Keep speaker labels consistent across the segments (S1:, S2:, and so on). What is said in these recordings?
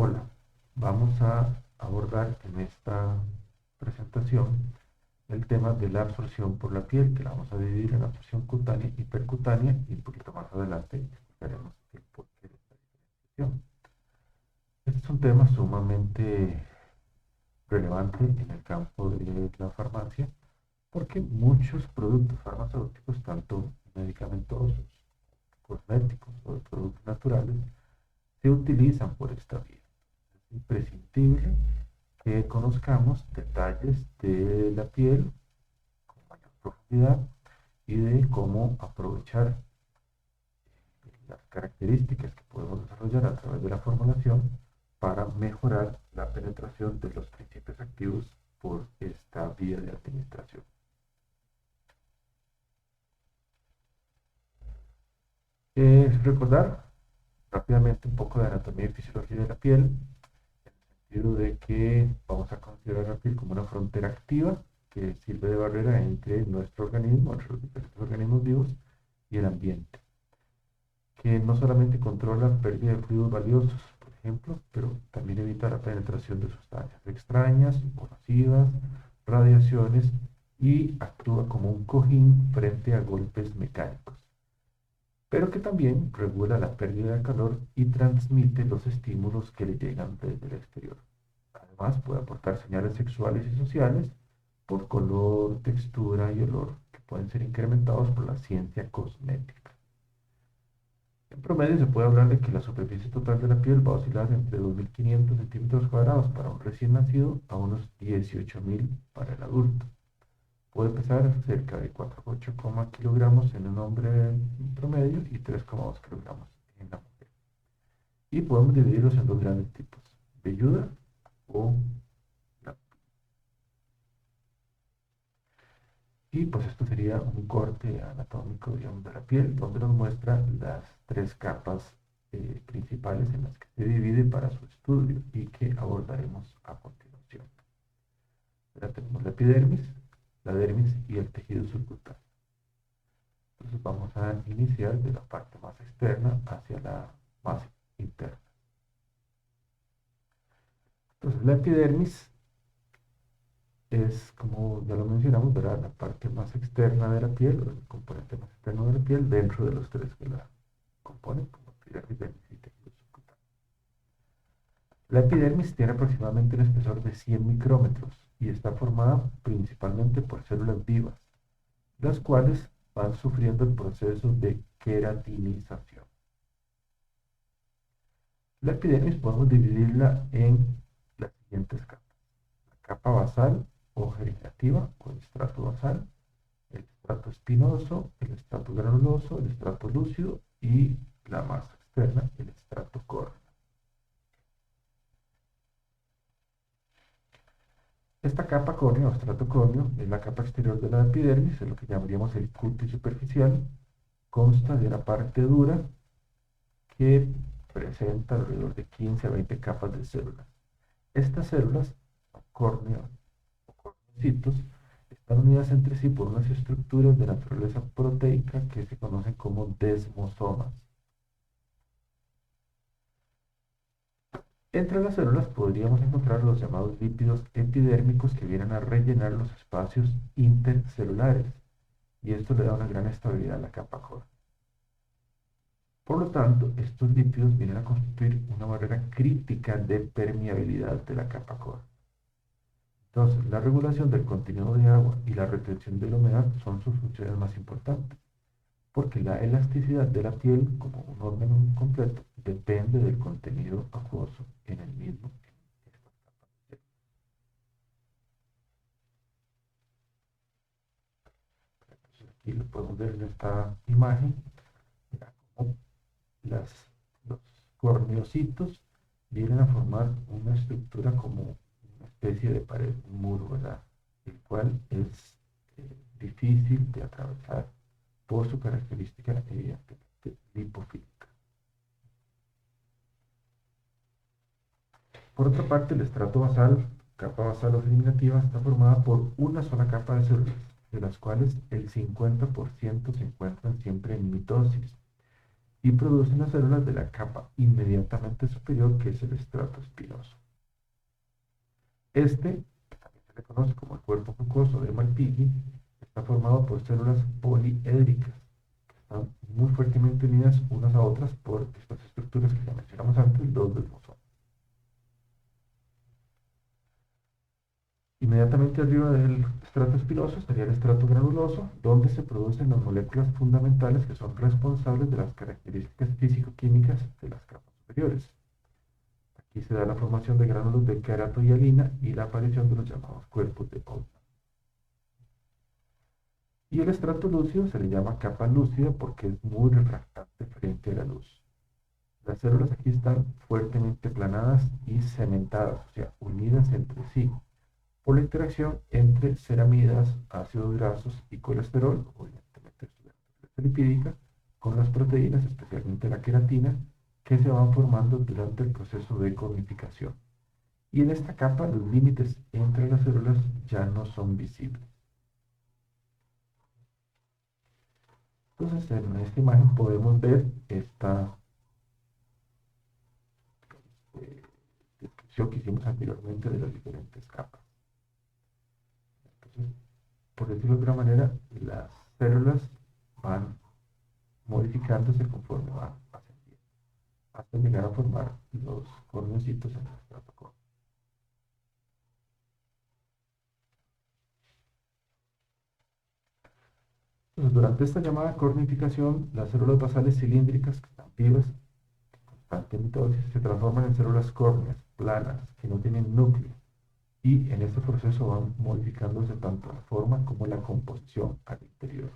S1: Hola, vamos a abordar en esta presentación el tema de la absorción por la piel, que la vamos a dividir en absorción cutánea y percutánea, y un poquito más adelante explicaremos el porqué de esta diferenciación. Este es un tema sumamente relevante en el campo de la farmacia, porque muchos productos farmacéuticos, tanto medicamentosos, cosméticos o de productos naturales, se utilizan por esta vía. Es imprescindible que conozcamos detalles de la piel con mayor profundidad y de cómo aprovechar las características que podemos desarrollar a través de la formulación para mejorar la penetración de los principios activos por esta vía de administración. Es recordar rápidamente un poco de anatomía y fisiología de la piel, en el sentido de que vamos a considerar la piel como una frontera activa que sirve de barrera entre nuestro organismo, entre los diferentes organismos vivos, y el ambiente, que no solamente controla la pérdida de fluidos valiosos, por ejemplo, pero también evita la penetración de sustancias extrañas, conocidas, radiaciones, y actúa como un cojín frente a golpes mecánicos, pero que también regula la pérdida de calor y transmite los estímulos que le llegan desde el exterior. Además, puede aportar señales sexuales y sociales por color, textura y olor, que pueden ser incrementados por la ciencia cosmética. En promedio se puede hablar de que la superficie total de la piel va a oscilar entre 2.500 centímetros cuadrados para un recién nacido a unos 18.000 para el adulto. Puede pesar cerca de 4,8 kilogramos en un hombre promedio y 3,2 kilogramos en la mujer. Y podemos dividirlos en dos grandes tipos: velluda o la. Y pues esto sería un corte anatómico, digamos, de la piel, donde nos muestra las tres capas principales en las que se divide para su estudio y que abordaremos a continuación. Ahora tenemos la epidermis, la dermis y el tejido subcutáneo. Entonces vamos a iniciar de la parte más externa hacia la más interna. Entonces la epidermis es, como ya lo mencionamos, ¿verdad?, la parte más externa de la piel, o el componente más externo de la piel, dentro de los tres que la componen, como epidermis, dermis y tejido subcutáneo. La epidermis tiene aproximadamente un espesor de 100 micrómetros y está formada principalmente por células vivas, las cuales van sufriendo el proceso de queratinización. La epidermis podemos dividirla en las siguientes capas: la capa basal o germinativa o el estrato basal, el estrato espinoso, el estrato granuloso, el estrato lúcido y la más externa, el estrato córneo. Esta capa córnea o estrato córneo es la capa exterior de la epidermis, es lo que llamaríamos el cutis superficial. Consta de una parte dura que presenta alrededor de 15 a 20 capas de células. Estas células, córneas o corneocitos, están unidas entre sí por unas estructuras de naturaleza proteica que se conocen como desmosomas. Entre las células podríamos encontrar los llamados lípidos epidérmicos, que vienen a rellenar los espacios intercelulares, y esto le da una gran estabilidad a la capa córnea. Por lo tanto, estos lípidos vienen a constituir una barrera crítica de permeabilidad de la capa córnea. Entonces, la regulación del contenido de agua y la retención de la humedad son sus funciones más importantes, porque la elasticidad de la piel, como un órgano completo, depende del contenido acuoso en el mismo. Entonces, aquí lo podemos ver en esta imagen, como los corneocitos vienen a formar una estructura como una especie de pared, un muro, ¿verdad?, el cual es difícil de atravesar por su característica evidentemente lipofílica. Por otra parte, el estrato basal, capa basal o germinativa, está formada por una sola capa de células, de las cuales el 50% se encuentran siempre en mitosis, y producen las células de la capa inmediatamente superior, que es el estrato espinoso. Este, que también se le conoce como el cuerpo mucoso de Malpighi, está formado por células poliédricas, que están muy fuertemente unidas unas a otras por estas estructuras que ya mencionamos antes, los desmosomas. Inmediatamente arriba del estrato espinoso estaría el estrato granuloso, donde se producen las moléculas fundamentales que son responsables de las características físico-químicas de las capas superiores. Aquí se da la formación de gránulos de queratohialina y la aparición de los llamados cuerpos de Oltmann. Y el estrato lúcido se le llama capa lúcida porque es muy refractante frente a la luz. Las células aquí están fuertemente planadas y cementadas, o sea, unidas entre sí, por la interacción entre ceramidas, ácidos grasos y colesterol, evidentemente esto lipídica, con las proteínas, especialmente la queratina, que se van formando durante el proceso de cornificación. Y en esta capa los límites entre las células ya no son visibles. Entonces, en esta imagen podemos ver esta descripción que hicimos anteriormente de las diferentes capas. Entonces, por decirlo de otra manera, las células van modificándose conforme van ascendiendo, hasta llegar a formar los corneocitos en el estrato córneo. Entonces, durante esta llamada cornificación, las células basales cilíndricas que están vivas constantemente se transforman en células córneas, planas, que no tienen núcleo, y en este proceso van modificándose tanto la forma como la composición al interior.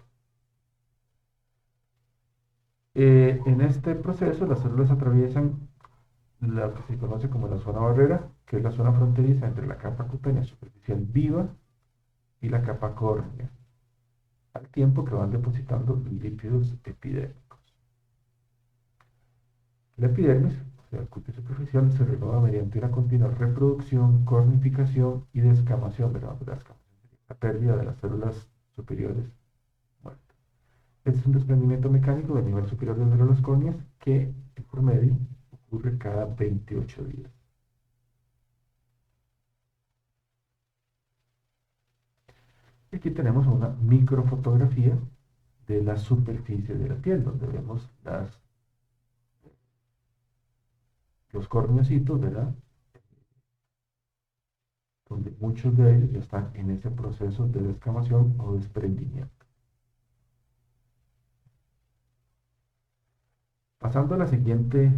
S1: En este proceso, las células atraviesan lo que se conoce como la zona barrera, que es la zona fronteriza entre la capa cutánea superficial viva y la capa córnea, al tiempo que van depositando lípidos epidérmicos. La epidermis, o sea, el cutis superficial, se renueva mediante una continua reproducción, cornificación y descamación de la pérdida de las células superiores muertas. Este es un desprendimiento mecánico del nivel superior de células córneas que, en promedio, ocurre cada 28 días. Y aquí tenemos una microfotografía de la superficie de la piel, donde vemos los corneocitos, ¿verdad? Donde muchos de ellos ya están en ese proceso de descamación o desprendimiento. Pasando a la siguiente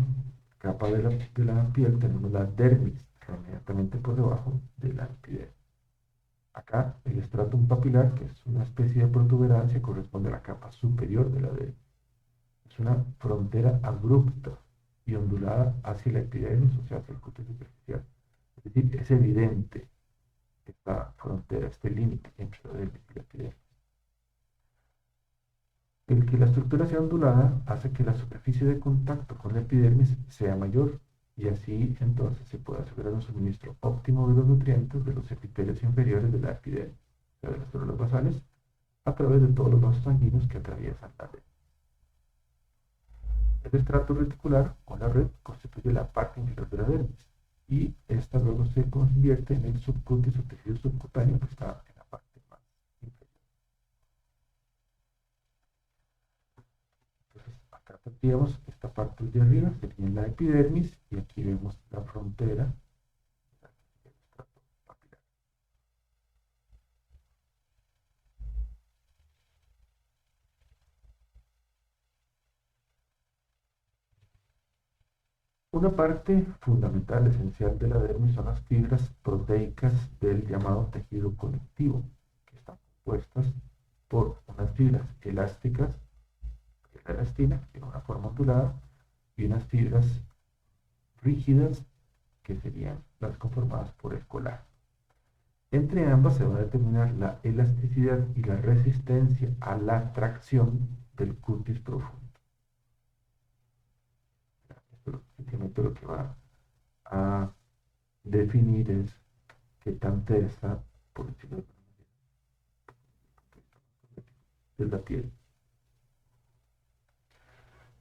S1: capa de la piel, tenemos la dermis, inmediatamente por debajo de la epidermis. Acá el estratum papilar, que es una especie de protuberancia, corresponde a la capa superior de la dermis. Es una frontera abrupta y ondulada hacia la epidermis, o sea, hacia el cutis superficial. Es decir, es evidente esta frontera, este límite entre la dermis y la epidermis. El que la estructura sea ondulada hace que la superficie de contacto con la epidermis sea mayor y así entonces se puede asegurar un suministro óptimo de los nutrientes de los epitelios inferiores de la epidermis, o sea, de las células basales, a través de todos los vasos sanguíneos que atraviesan la red. El estrato reticular o la red constituye la parte inferior de la dermis y esta luego se convierte en el subcutis o tejido subcutáneo que está en la parte más inferior. Entonces, acá tendríamos esta parte de arriba, sería la epidermis, y aquí vemos la frontera del estrato papilar. Una parte fundamental, esencial de la dermis son las fibras proteicas del llamado tejido conectivo, que están compuestas por unas fibras elásticas, que es la elastina, que tiene una forma ondulada, y unas fibras rígidas, que serían las conformadas por el colágeno. Entre ambas se va a determinar la elasticidad y la resistencia a la tracción del cutis profundo. Esto simplemente lo que va a definir es qué tan tersa, por decirlo de la piel.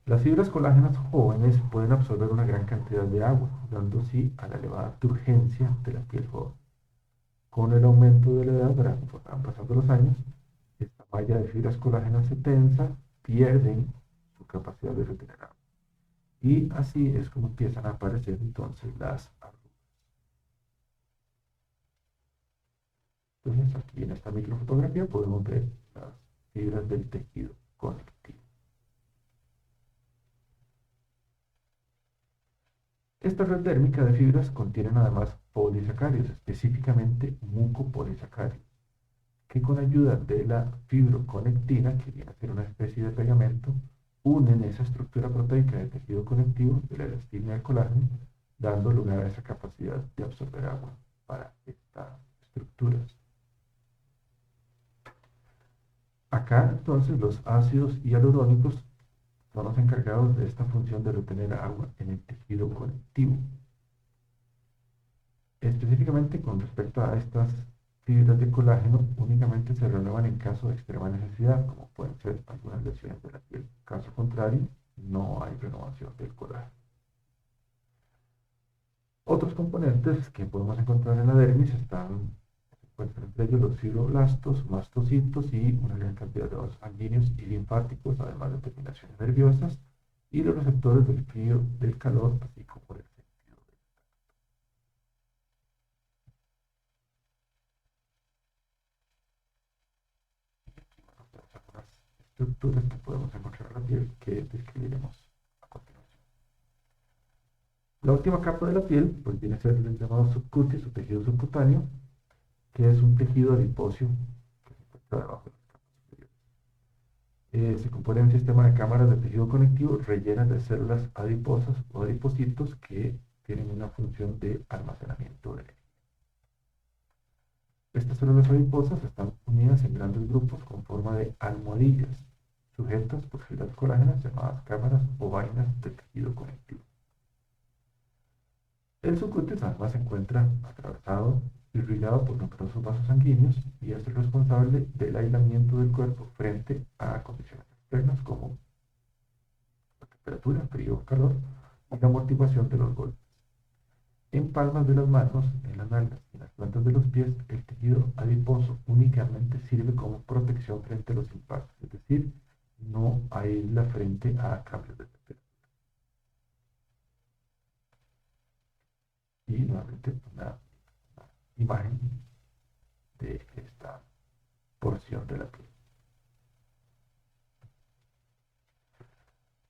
S1: Las fibras colágenas jóvenes pueden absorber una gran cantidad de agua, dando sí a la elevada turgencia de la piel joven. Con el aumento de la edad, van pasando los años, esta malla de fibras colágenas se tensa, pierden su capacidad de retener agua. Y así es como empiezan a aparecer entonces las arrugas. Entonces aquí en esta microfotografía podemos ver las fibras del tejido conectivo. Esta red dérmica de fibras contienen además polisacáridos, específicamente mucopolisacáridos, que con ayuda de la fibroconectina, que viene a ser una especie de pegamento, unen esa estructura proteica del tejido conectivo de la elastina del colágeno, dando lugar a esa capacidad de absorber agua para estas estructuras. Acá entonces los ácidos hialurónicos son los encargados de esta función de retener agua en el tejido conectivo. Específicamente con respecto a estas fibras de colágeno, únicamente se renuevan en caso de extrema necesidad, como pueden ser algunas lesiones de la piel. Caso contrario, no hay renovación del colágeno. Otros componentes que podemos encontrar en la dermis se encuentran entre ellos los fibroblastos, mastocitos y una gran cantidad de vasos sanguíneos y linfáticos, además de terminaciones nerviosas y los receptores del frío, del calor, así como del sentido del tacto. Algunas estructuras que podemos encontrar en la piel que describiremos a continuación. La última capa de la piel pues viene a ser el llamado subcutis o tejido subcutáneo, que es un tejido adiposo que se encuentra debajo de las capas superiores. Se compone de un sistema de cámaras de tejido conectivo rellenas de células adiposas o adipocitos que tienen una función de almacenamiento de energía. Estas células adiposas están unidas en grandes grupos con forma de almohadillas, sujetas por fibras colágenas llamadas cámaras o vainas de tejido conectivo. El subcutis además se encuentra atravesado y irrigado por numerosos vasos sanguíneos y es el responsable del aislamiento del cuerpo frente a condiciones externas como la temperatura, frío o calor y la amortiguación de los golpes. En palmas de las manos, en las nalgas y en las plantas de los pies, el tejido adiposo únicamente sirve como protección frente a los impactos, es decir, no aísla frente a cambios de temperatura. Y nuevamente una imagen de esta porción de la piel.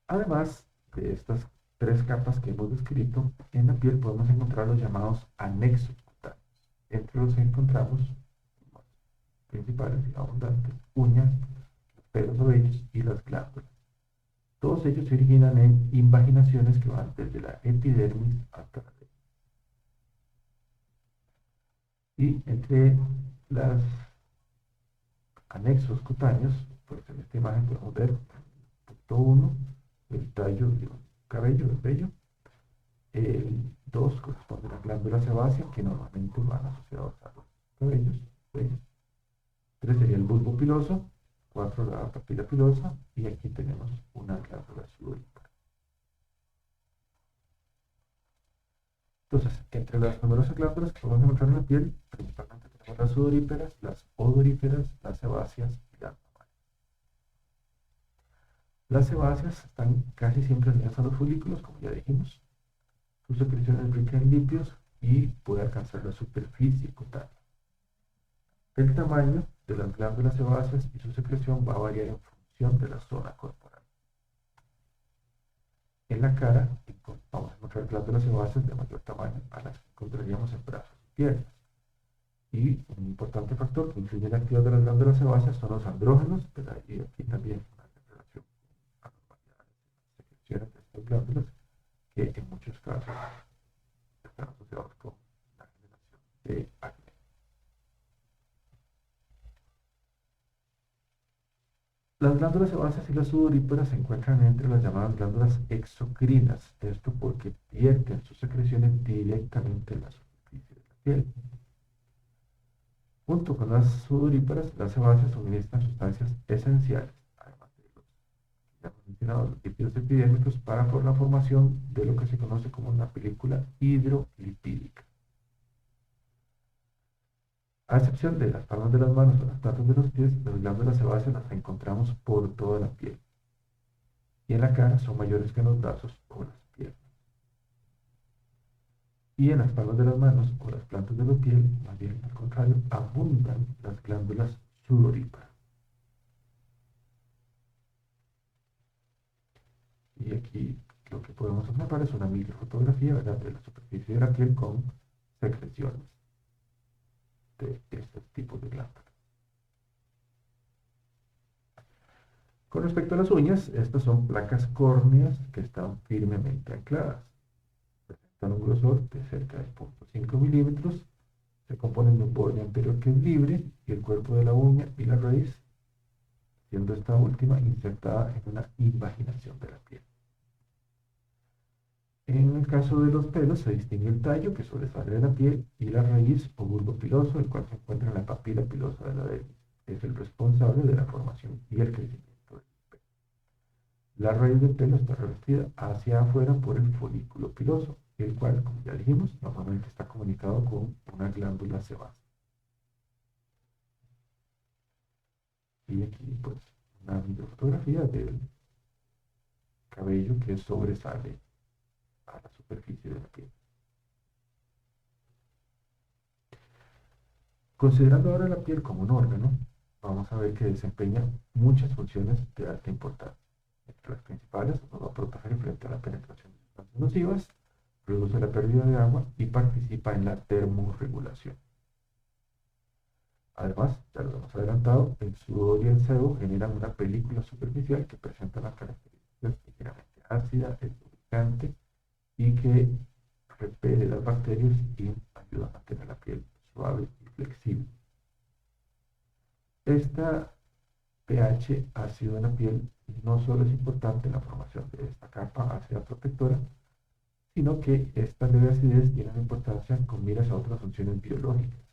S1: Además de estas tres capas que hemos descrito, en la piel podemos encontrar los llamados anexos cutáneos. Entre los que encontramos los principales y abundantes, uñas, los pelos o vellos y las glándulas. Todos ellos se originan en invaginaciones que van desde la epidermis hasta la dermis. Y entre los anexos cutáneos, pues en esta imagen podemos ver, punto 1, el tallo de un cabello, del vello. El 2 corresponde a la glándula sebácea, que normalmente van asociados a los cabellos. 3 sería el bulbo piloso, 4 la papila pilosa, y aquí tenemos una glándula sudorípara. Entonces, entre las numerosas glándulas que podemos encontrar en la piel, principalmente tenemos las sudoríperas, las odoríferas, las sebáceas y las mamarias. Las sebáceas están casi siempre alineadas a los folículos, como ya dijimos. Sus secreciones ricas en lípidos y puede alcanzar la superficie cutánea. El tamaño de las glándulas sebáceas y su secreción va a variar en función de la zona corporal. En la cara vamos a encontrar glándulas sebáceas de mayor tamaño a las que encontraríamos en brazos y piernas. Y un importante factor que influye en la actividad de las glándulas sebáceas son los andrógenos, y aquí también una relación con anormalidades en las secreciones de estas glándulas que en muchos casos están asociados con la generación de acné. Las glándulas sebáceas y las sudoríparas se encuentran entre las llamadas glándulas exocrinas, esto porque vierten sus secreciones directamente en la superficie de la piel. Junto con las sudoríparas, las sebáceas suministran sustancias esenciales, además de los que hemos mencionado los lípidos epidérmicos para por la formación de lo que se conoce como una película hidrolipídica. A excepción de las palmas de las manos o las plantas de los pies, las glándulas sebáceas las encontramos por toda la piel. Y en la cara son mayores que en los brazos o las piernas. Y en las palmas de las manos o las plantas de la piel, más bien al contrario, abundan las glándulas sudoríparas. Y aquí lo que podemos observar es una microfotografía, ¿verdad?, de la superficie de la piel con secreciones de este tipo de glándulas. Con respecto a las uñas, estas son placas córneas que están firmemente ancladas. Presentan un grosor de cerca de 0,5 milímetros. Se componen de un borde anterior que es libre y el cuerpo de la uña y la raíz, siendo esta última insertada en una invaginación de la piel. En el caso de los pelos se distingue el tallo que sobresale de la piel y la raíz o bulbo piloso, el cual se encuentra en la papila pilosa de la dermis. Es el responsable de la formación y el crecimiento del pelo. La raíz del pelo está revestida hacia afuera por el folículo piloso, el cual, como ya dijimos, normalmente está comunicado con una glándula sebácea. Y aquí, pues, una fotografía del cabello que sobresale a la superficie de la piel. Considerando ahora la piel como un órgano, vamos a ver que desempeña muchas funciones de alta importancia. Entre las principales, nos va a proteger frente a la penetración de sustancias nocivas, reduce la pérdida de agua y participa en la termorregulación. Además, ya lo hemos adelantado, el sudor y el sebo generan una película superficial que presenta las características ligeramente ácida, lubricante y que repele las bacterias y ayuda a mantener la piel suave y flexible. Esta pH ácido en la piel no solo es importante en la formación de esta capa ácida protectora, sino que esta leve acidez tiene una importancia con miras a otras funciones biológicas.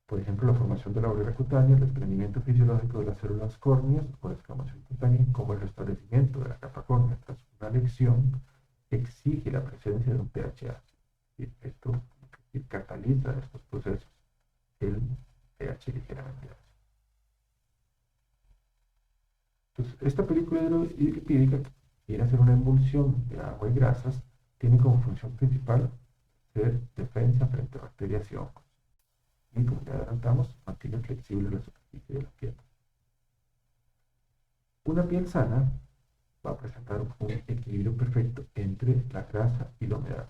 S1: Por ejemplo, la formación de la barrera cutánea, el desprendimiento fisiológico de las células córneas o la descamación cutánea, como el restablecimiento de la capa córnea tras una lesión, exige la presencia de un pH ácido. Esto cataliza estos procesos, el pH ligeramente ácido. Entonces, esta película hidrolipídica, que quiere hacer una emulsión de agua y grasas, tiene como función principal ser defensa frente a bacterias y hongos. Y como ya adelantamos, mantiene flexible la superficie de la piel. Una piel sana va a presentar un equilibrio perfecto entre la grasa y la humedad.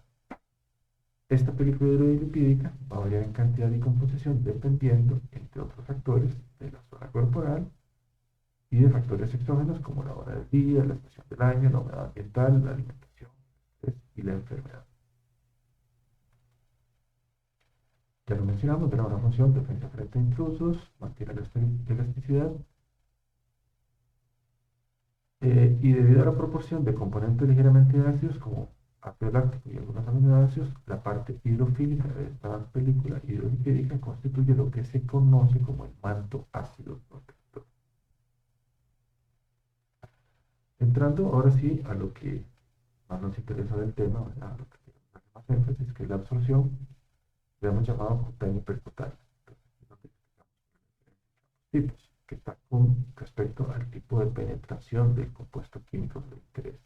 S1: Esta película hidrolipídica va a variar en cantidad y composición dependiendo, entre otros factores, de la zona corporal y de factores exógenos como la hora del día, la estación del año, la humedad ambiental, la alimentación, el estrés y la enfermedad. Ya lo mencionamos, tiene una función defensa frente a intrusos, mantiene la elasticidad y debido a la proporción de componentes ligeramente ácidos como ácido láctico y algunos aminoácidos, la parte hidrofílica de esta película hidrolipídica constituye lo que se conoce como el manto ácido protector. Entrando ahora sí a lo que más nos interesa del tema, ¿verdad?, a lo que queremos darle más énfasis, que es la absorción, le hemos llamado cutáneo y percutáneo. Entonces, tipos, que está con respecto al tipo de penetración del compuesto químico de interés.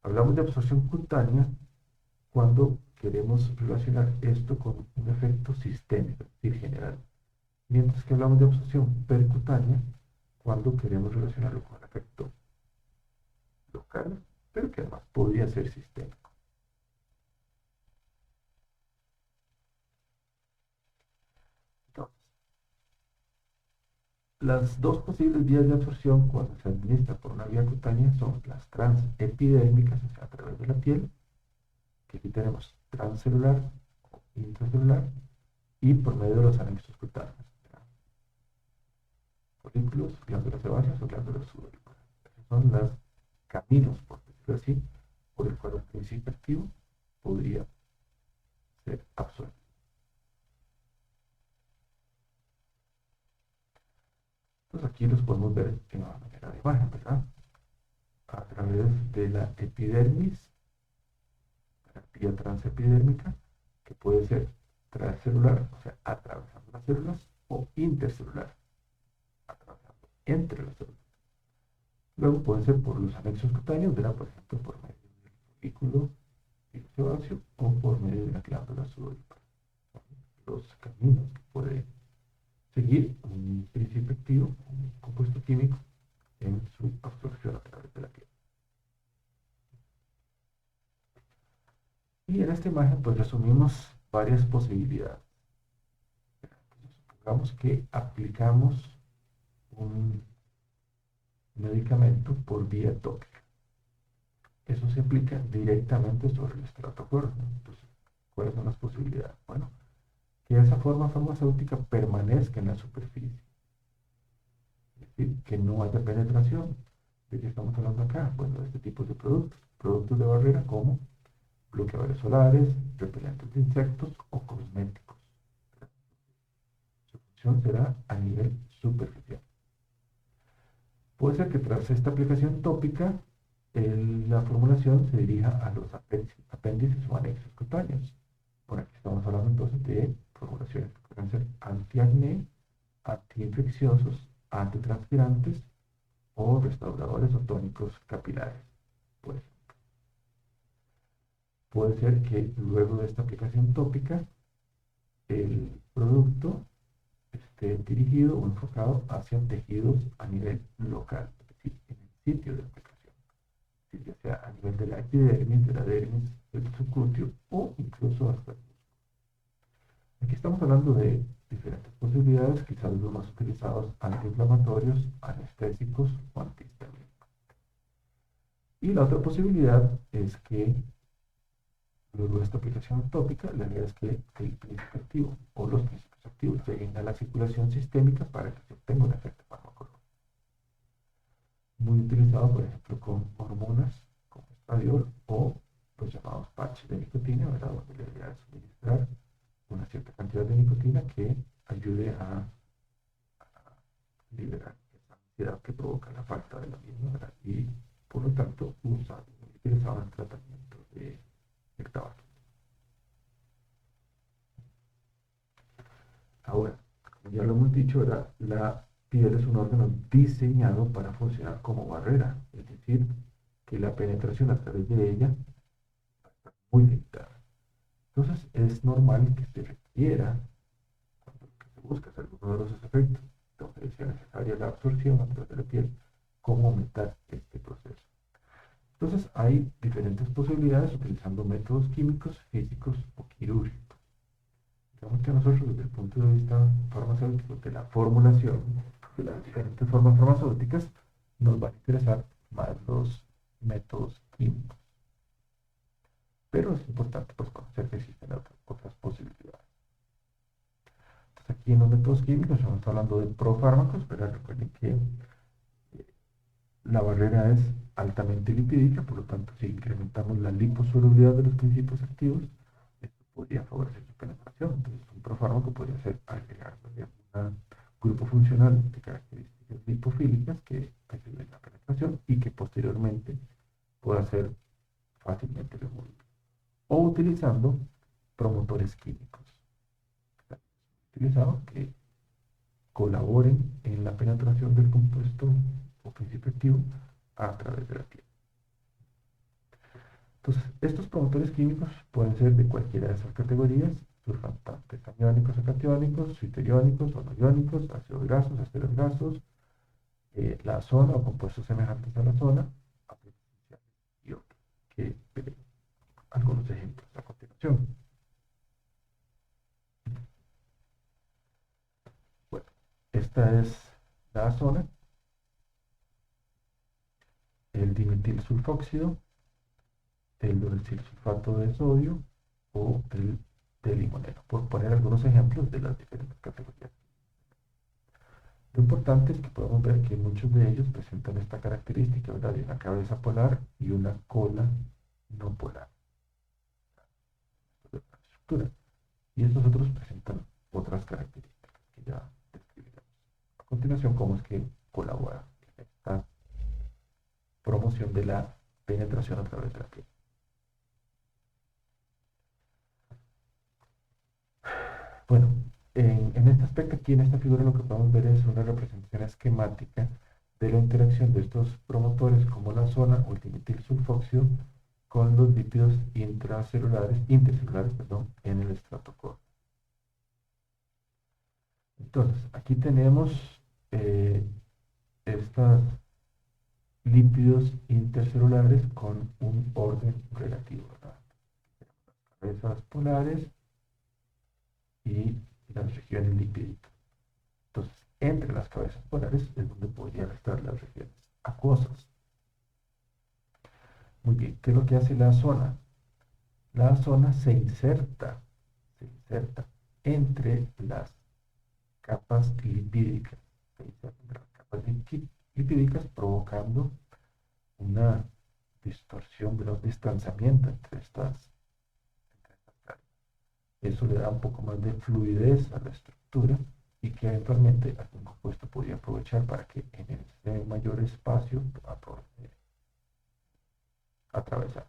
S1: Hablamos de absorción cutánea cuando queremos relacionar esto con un efecto sistémico, es decir, general. Mientras que hablamos de absorción percutánea cuando queremos relacionarlo con un efecto local, pero que además podría ser sistémico. Entonces, las dos posibles vías de absorción cuando se administra por una vía cutánea son las transepidérmicas, o sea, a través de la piel, que aquí tenemos transcelular o intracelular, y por medio de los anexos cutáneos, folículos, glándulas sebáceas o glándulas sudoríparas. Esos son los caminos, por decirlo así, por el cual un principio activo podría ser absorbido. Entonces aquí los podemos ver de una manera de imagen, ¿verdad? A través de la epidermis, la vía transepidérmica, que puede ser transcelular, o sea, atravesando las células, o intercelular, atravesando entre las células. Luego puede ser por los anexos cutáneos, ¿verdad? Por ejemplo, por medio del folículo sebáceo o por medio de la glándula sudorípara. Son los caminos que puede seguir un principio activo, un compuesto químico, en su absorción a través de la piel. Y en esta imagen, pues resumimos varias posibilidades. Supongamos que aplicamos un medicamento por vía tópica. Eso se aplica directamente sobre el estrato cuerpo. Entonces, ¿cuáles son las posibilidades? Bueno, que esa forma farmacéutica permanezca en la superficie. Es decir, que no haya penetración. ¿De qué estamos hablando acá? Bueno, de este tipo de productos. Productos de barrera como bloqueadores solares, repelentes de insectos o cosméticos. Su función será a nivel superficial. Puede ser que tras esta aplicación tópica, la formulación se dirija a los apéndices o anexos cutáneos. Por aquí estamos hablando entonces de formulaciones que pueden ser antiacné, antiinfecciosos, antitranspirantes o restauradores o tónicos capilares. Pues puede ser que luego de esta aplicación tópica, el producto esté dirigido o enfocado hacia tejidos a nivel local, es decir, en el sitio de aplicación, ya sea a nivel de la epidermis, de la dermis, del subcutáneo o incluso hasta el músculo. Aquí estamos hablando de diferentes posibilidades, quizás los más utilizados antiinflamatorios, anestésicos o antihistamínicos. Y la otra posibilidad es que luego de esta aplicación tópica, la idea es que el principio activo o los principios activos lleguen a la circulación sistémica para que se obtenga un efecto farmacológico. Muy utilizado, por ejemplo, con hormonas como estradiol o los llamados patches de nicotina, ¿verdad? Donde la idea es suministrar una cierta cantidad de nicotina que ayude a liberar esa ansiedad que provoca la falta de la misma, ¿verdad? Y por lo tanto, usado, utilizado en el tratamiento del tabaco. Ahora, como ya lo hemos dicho, ¿verdad? La piel es un órgano diseñado para funcionar como barrera, es decir, que la penetración a través de ella va a estar muy limitada. Entonces, es normal que se requiera, cuando lo que se busca es alguno de los efectos, donde sea necesaria la absorción a través de la piel, cómo aumentar este proceso. Entonces, hay diferentes posibilidades utilizando métodos químicos, físicos o quirúrgicos. Digamos que nosotros, desde el punto de vista farmacéutico, de la formulación de las diferentes formas farmacéuticas, nos van a interesar más los métodos químicos. Pero es importante pues, conocer que existen otras posibilidades. Entonces, aquí en los métodos químicos estamos hablando de profármacos, pero recuerden que la barrera es altamente lipídica, por lo tanto, si incrementamos la liposolubilidad de los principios activos, esto podría favorecer su penetración. Entonces, un profármaco podría ser agregar un grupo funcional de características lipofílicas que ayuden a la penetración y que posteriormente pueda ser fácilmente removible. O utilizando promotores químicos utilizados que colaboren en la penetración del compuesto o principio activo a través de la piel. Entonces, estos promotores químicos pueden ser de cualquiera de esas categorías: surfactantes aniónicos o catiónicos, suiteriónicos o no iónicos, ácidos grasos, esteros grasos, la zona o compuestos semejantes a la zona, y otros, que veremos algunos ejemplos a continuación. Bueno, esta es la zona, el dimetil sulfóxido, el sulfato de sodio o el limoneno, por poner algunos ejemplos de las diferentes categorías. Lo importante es que podemos ver que muchos de ellos presentan esta característica, ¿verdad? De una cabeza polar y una cola no polar. Y estos otros presentan otras características que ya describiremos a continuación. continuación cómo es que colabora esta promoción de la penetración a través de la piel. Bueno, en este aspecto aquí en esta figura lo que podemos ver es una representación esquemática de la interacción de estos promotores como la zona o el dimetilsulfóxido con los lípidos intercelulares, perdón, en el estrato corto. Entonces, aquí tenemos estos lípidos intercelulares con un orden relativo, ¿verdad? Las cabezas polares y las regiones lipídicas. Entonces, entre las cabezas polares es donde podrían estar las regiones acuosas. Muy bien, ¿qué es lo que hace la zona? La zona se inserta entre las capas lipídicas, provocando una distorsión, un distanciamiento entre estas capas. Eso le da un poco más de fluidez a la estructura y que eventualmente algún compuesto podría aprovechar para que en ese mayor espacio atravesar.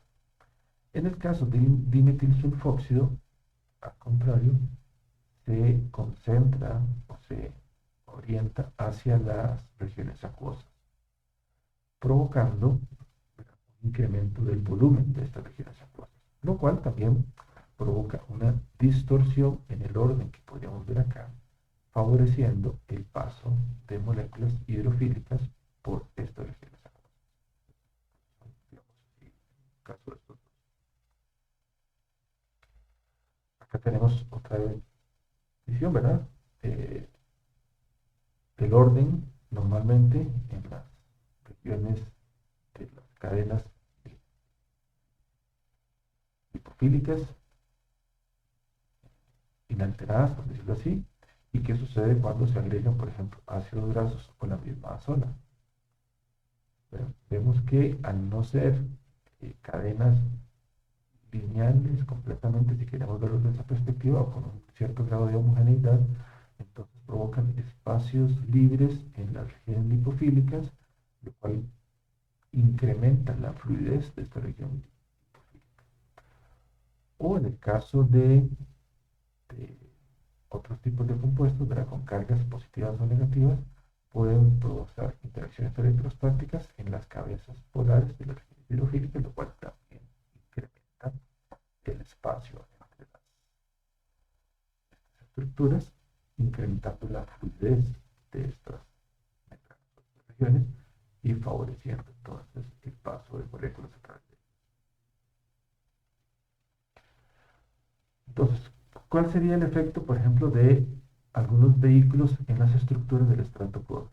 S1: En el caso del dimetilsulfóxido, al contrario, se concentra o se orienta hacia las regiones acuosas, provocando un incremento del volumen de estas regiones acuosas, lo cual también provoca una distorsión en el orden que podríamos ver acá, favoreciendo el paso de moléculas hidrofílicas por estas regiones acuosas. Digamos así, en el caso de estos dos. Acá tenemos otra visión, ¿verdad? El orden normalmente en las regiones de las cadenas lipofílicas inalteradas, por decirlo así, y qué sucede cuando se agregan, por ejemplo, ácidos grasos con la misma zona. Bueno, vemos que al no ser cadenas lineales completamente, si queremos verlo desde esa perspectiva, o con un cierto grado de homogeneidad, entonces provocan espacios libres en las regiones lipofílicas, lo cual incrementa la fluidez de esta región lipofílica. O en el caso de otros tipos de compuestos, ¿verdad? Con cargas positivas o negativas, pueden provocar interacciones electrostáticas en las cabezas polares de las regiones hidrofílicas, lo cual también incrementa el espacio entre estas estructuras, incrementando la fluidez de estas regiones y favoreciendo entonces el paso de moléculas a través de ellas. Entonces, ¿cuál sería el efecto, por ejemplo, de algunos vehículos en las estructuras del estrato corto?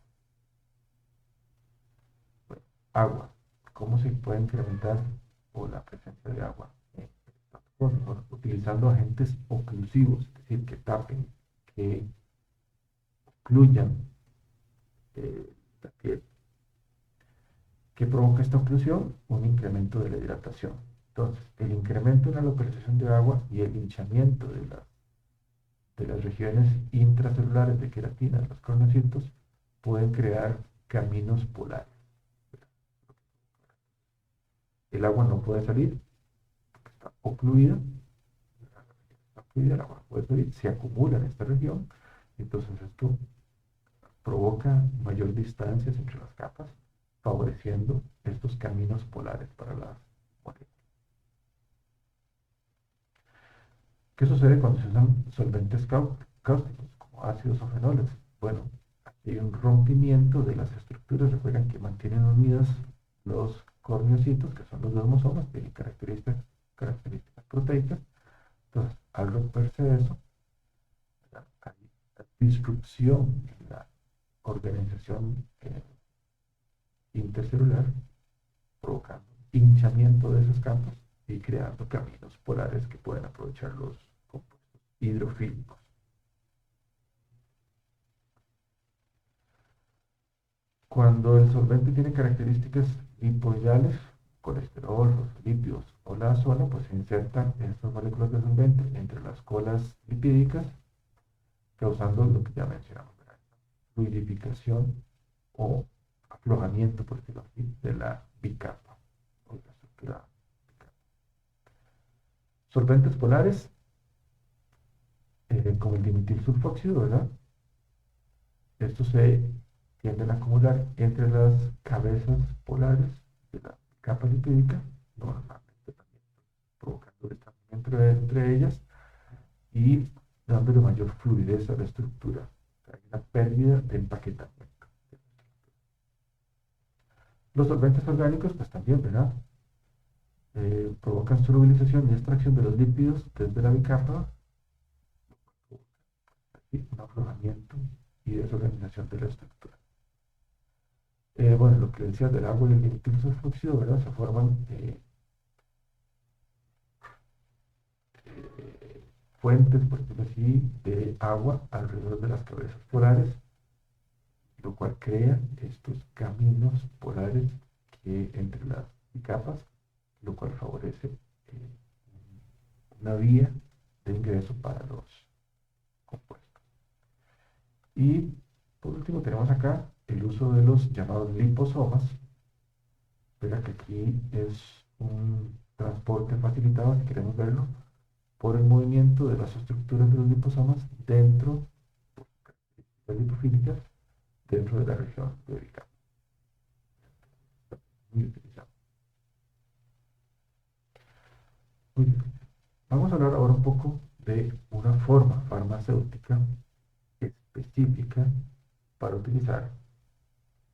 S1: Bueno, agua. ¿Cómo se puede incrementar o la presencia de agua en el estrato corto? Bueno, utilizando agentes oclusivos, es decir, que tapen, que ocluyan la piel. ¿Qué provoca esta oclusión? Un incremento de la hidratación. Entonces, el incremento en la localización de agua y el hinchamiento de las regiones intracelulares de queratina, los cronocitos, pueden crear caminos polares. El agua no puede salir porque está ocluida, el agua no puede salir, se acumula en esta región, entonces esto provoca mayor distancias entre las capas, favoreciendo estos caminos polares para las moléculas. ¿Qué sucede cuando se usan solventes cáusticos, como ácidos o fenoles? Bueno, aquí hay un rompimiento de las estructuras. Recuerden que mantienen unidas los corneocitos, que son los dermosomas, tienen características proteicas. Entonces, al romperse eso, hay disrupción en la organización intercelular, provocando hinchamiento de esos campos y creando caminos polares que pueden aprovechar los compuestos hidrofílicos. Cuando el solvente tiene características lipoidales, colesterol, fosfolípidos o la zona, pues se insertan estas moléculas de solvente entre las colas lipídicas, causando lo que ya mencionamos, fluidificación o aflojamiento, por decirlo así, de la bicapa o de la estructura bicapa. Solventes polares, como el dimetil sulfóxido, ¿verdad? Estos se tienden a acumular entre las cabezas polares de la capa lipídica, normalmente también provocando distanciamiento entre ellas y dándole mayor fluidez a la estructura. Hay una pérdida de empaquetamiento. Los solventes orgánicos, pues también, ¿verdad? Provocan solubilización y extracción de los lípidos desde la bicapa, y un aflojamiento y desorganización de la estructura. Bueno, lo que decía del agua y el dimetil sulfóxido, ¿verdad? Se forman fuentes, por decirlo así, de agua alrededor de las cabezas polares, lo cual crea estos caminos polares que entre las capas, lo cual favorece una vía de ingreso para los compuestos. Y por último tenemos acá el uso de los llamados liposomas. Espera que aquí es un transporte facilitado, si queremos verlo, por el movimiento de las estructuras de los liposomas dentro de las lipofílicas dentro de la región pública. Muy utilizado. Muy bien. Vamos a hablar ahora un poco de una forma farmacéutica específica para utilizar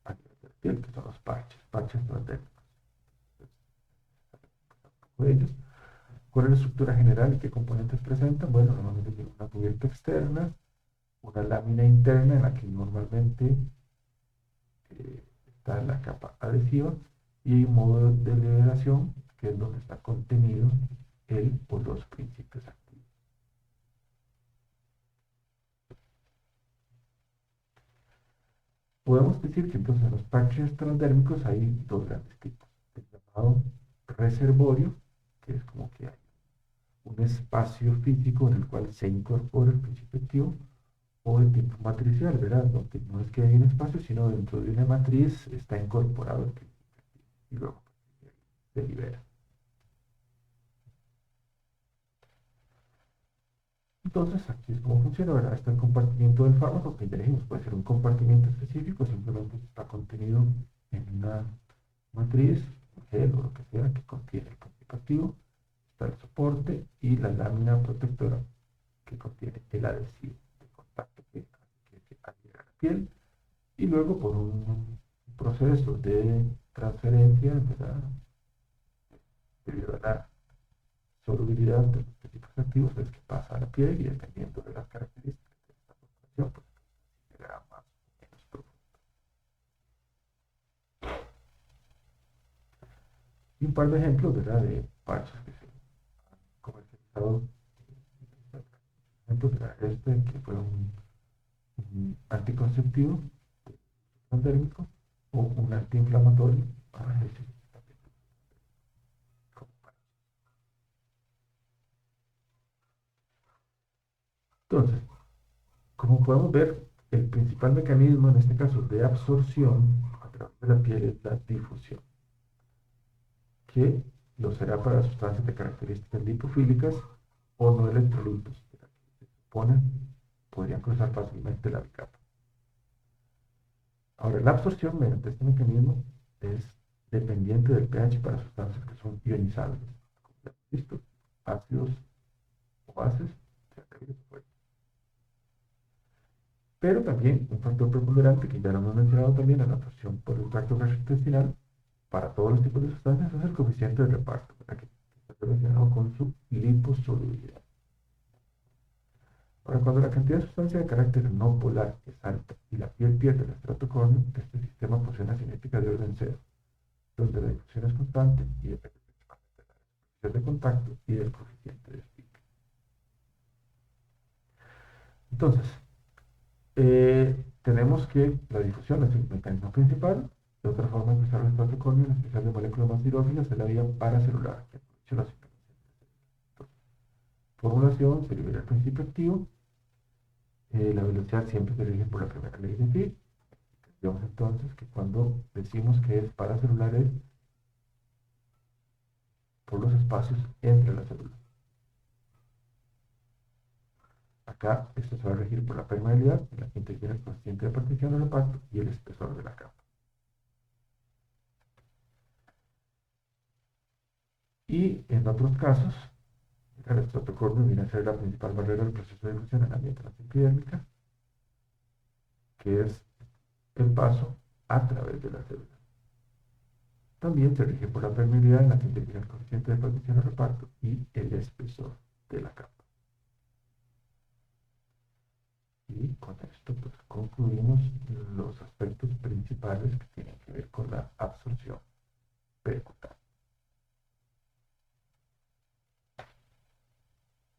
S1: a nivel de la piel, que son los parches transdérmicos. De ellos, ¿cuál es la estructura general y qué componentes presentan? Bueno, normalmente tiene una cubierta externa, una lámina interna en la que normalmente está la capa adhesiva y hay un modo de liberación que es donde está contenido el o los principios activos. Podemos decir que entonces en los parches transdérmicos hay dos grandes tipos. El llamado reservorio, que es como que hay un espacio físico en el cual se incorpora el principio activo, o el tipo matricial, ¿verdad? Donde no es que hay un espacio, sino dentro de una matriz está incorporado el principio activo y luego se libera. Entonces, aquí es como funciona, ¿verdad? Está el compartimiento del fármaco, que ya dijimos, puede ser un compartimiento específico, simplemente está contenido en una matriz, un gel o lo que sea que contiene el principio activo. Está el soporte y la lámina protectora que contiene el adhesivo de contacto que hace que se adhiera a la piel. Y luego, por un proceso de transferencia, ¿verdad? Debido a la solubilidad de los principios activos, es que pasa a la piel y dependiendo de las características de esta formulación, pues será más o menos profundo. Y un par de ejemplos, ¿verdad? De parches que se han comercializado. Ejemplos, ¿verdad? Este que fue un anticonceptivo transdérmico o un antiinflamatorio analgésico. Entonces, como podemos ver, el principal mecanismo en este caso de absorción a través de la piel es la difusión, que lo será para sustancias de características lipofílicas o no electrolitos, que se supone podrían cruzar fácilmente la bicapa. Ahora, la absorción mediante este mecanismo es dependiente del pH para sustancias que son ionizables, como ya hemos visto, ácidos o bases, pero también un factor preponderante que ya lo hemos mencionado también en la absorción por el tracto gastrointestinal para todos los tipos de sustancias es el coeficiente de reparto, ¿verdad? Que está relacionado con su liposolubilidad. Ahora, cuando la cantidad de sustancia de carácter no polar es alta y la piel pierde el estrato córneo, este sistema posee una cinética de orden cero, donde la difusión es constante y depende principalmente de la superficie de contacto y del coeficiente de Stick. Entonces, tenemos que la difusión es el mecanismo principal. De otra forma, de usar el estrato córneo, en especial de moléculas más hidrófilas, es la vía paracelular, que aprovecha la circulación. Formulación, se libera el principio activo La velocidad siempre se rige por la primera ley de Fick. Vemos entonces que cuando decimos que es para celulares, por los espacios entre las células. Acá esto se va a regir por la permeabilidad, la que integra el coeficiente de partición o reparto y el espesor de la capa. Y en otros casos, el estratocornio viene a ser la principal barrera del proceso de difusión en la ambiente epidérmica, que es el paso a través de la célula. También se rige por la permeabilidad en la que integra el coeficiente de partición o reparto y el espesor de la capa. Y con esto pues concluimos los aspectos principales que tienen que ver con la absorción percutánea.